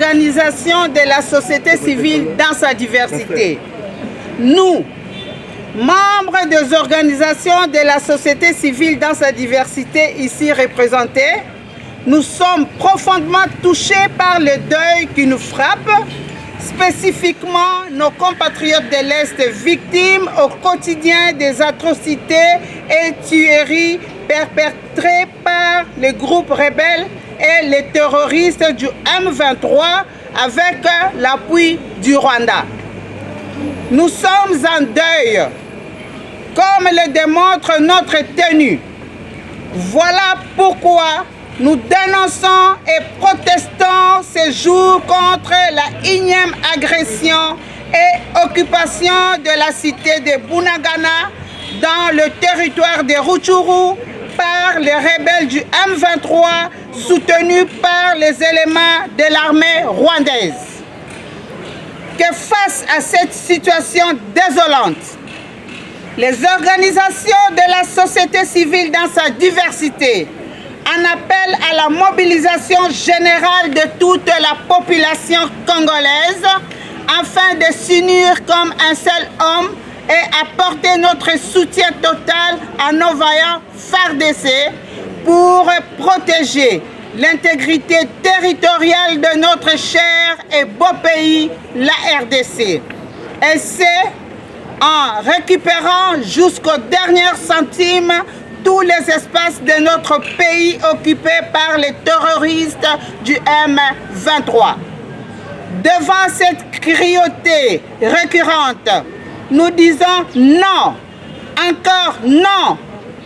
organisations de la société civile dans sa diversité. Nous, membres des organisations de la société civile dans sa diversité ici représentées, nous sommes profondément touchés par le deuil qui nous frappe, spécifiquement nos compatriotes de l'Est victimes au quotidien des atrocités et tueries perpétrées par les groupes rebelles et les terroristes du M23 avec l'appui du Rwanda. Nous sommes en deuil, comme le démontre notre tenue. Voilà pourquoi nous dénonçons et protestons ces jours contre la énième agression et occupation de la cité de Bunagana dans le territoire de Rutshuru par les rebelles du M23 soutenus par les éléments de l'armée rwandaise. Que face à cette situation désolante, les organisations de la société civile dans sa diversité en appellent à la mobilisation générale de toute la population congolaise afin de s'unir comme un seul homme et apporter notre soutien total à nos vaillants FARDC pour protéger l'intégrité territoriale de notre cher et beau pays, la RDC. Et c'est en récupérant jusqu'au dernier centime tous les espaces de notre pays occupés par les terroristes du M23. Devant cette cruauté récurrente, nous disons non, encore non,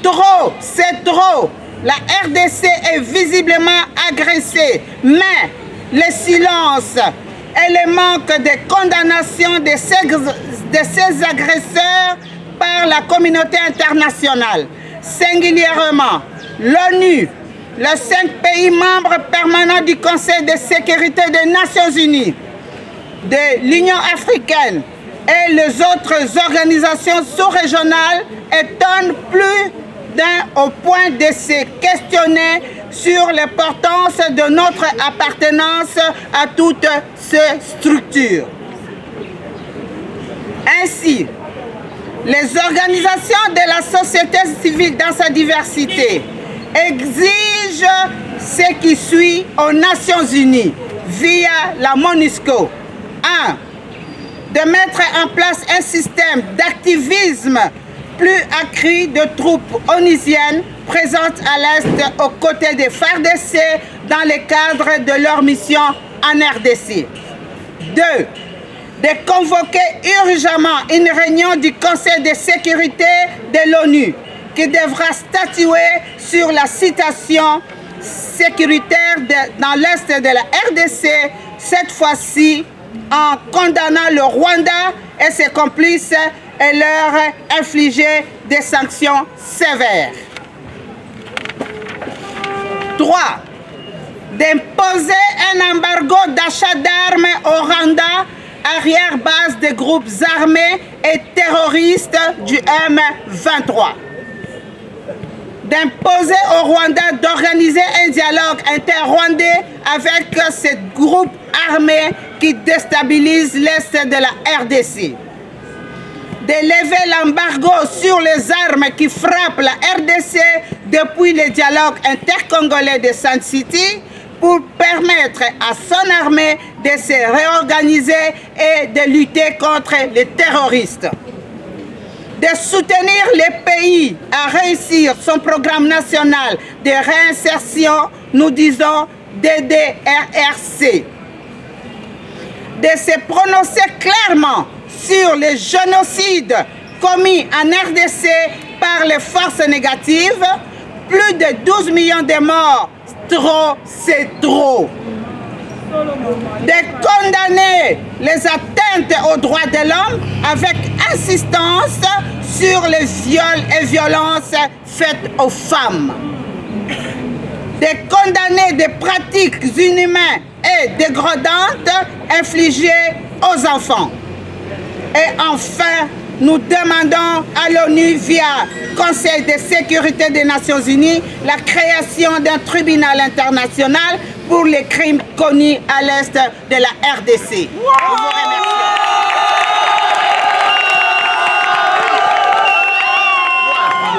trop, c'est trop. La RDC est visiblement agressée, mais le silence et le manque de condamnation de ces agresseurs par la communauté internationale, singulièrement l'ONU, les 5 pays membres permanents du Conseil de sécurité des Nations Unies, de l'Union africaine et les autres organisations sous-régionales étonnent plus d'un au point de se questionner sur l'importance de notre appartenance à toutes ces structures. Ainsi, les organisations de la société civile dans sa diversité exigent ce qui suit aux Nations Unies via la MONUSCO. 1. De mettre en place un système d'activisme plus accru de troupes onusiennes présentes à l'Est aux côtés des FARDC dans le cadre de leur mission en RDC. 2. De convoquer urgemment une réunion du Conseil de sécurité de l'ONU qui devra statuer sur la situation sécuritaire dans l'Est de la RDC, cette fois-ci en condamnant le Rwanda et ses complices et leur infliger des sanctions sévères. 3. D'imposer un embargo d'achat d'armes au Rwanda, arrière-base des groupes armés et terroristes du M23. D'imposer au Rwanda d'organiser un dialogue inter-rwandais avec ces groupes armés qui déstabilisent l'Est de la RDC. De lever l'embargo sur les armes qui frappent la RDC depuis le dialogue intercongolais de Sun City pour permettre à son armée de se réorganiser et de lutter contre les terroristes. De soutenir le pays à réussir son programme national de réinsertion, nous disons DDRRC. De se prononcer clairement sur les génocides commis en RDC par les forces négatives, plus de 12 millions de morts, trop, c'est trop. De condamner les atteintes aux droits de l'homme avec insistance sur les viols et violences faites aux femmes. De condamner des pratiques inhumaines et dégradantes infligées aux enfants. Et enfin, nous demandons à l'ONU via Conseil de sécurité des Nations Unies la création d'un tribunal international pour les crimes commis à l'est de la RDC. Nous vous remercions.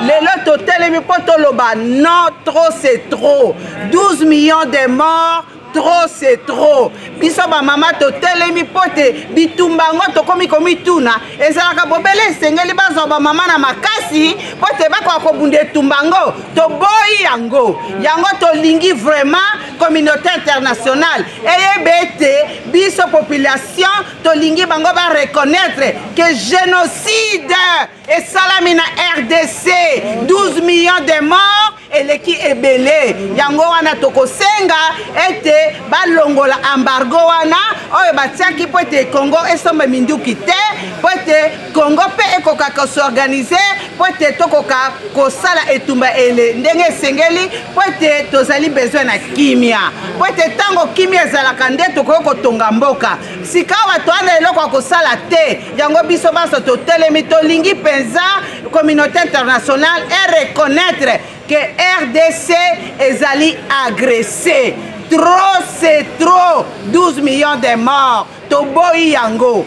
Les total non, trop c'est trop. 12 millions de morts. Trop c'est trop. Biso ba mama to telemi pote bitumbango to komi tuna. Ezalaka bobele sengeli bazo ba mama na makasi pote bako kobunde tumbango to boyi yango. Yango to lingi vraiment communauté internationale. Eye bete biso population to lingi bango ba reconnaître que génocide et salamina RDC 12 millions de morts et l'équipe est belé. Yango wana toko senga ete balongola embargo wana oyo batiaki po ete Congo esomba minduki te po ete Congo pe ekoka kosorganize po ete tokoka kosala etumba ele ndenge esengeli po ete tozali besoin na kimia po ete tango kimia ezalaka nde tokoki kotonga mboka sika bato wana eloko ya kosala te yango biso baso totelemi tolingi mpenza communauté internationale et reconnaître que RDC ezali agressé. Trop, c'est trop. 12 millions de morts. Toboyi yango.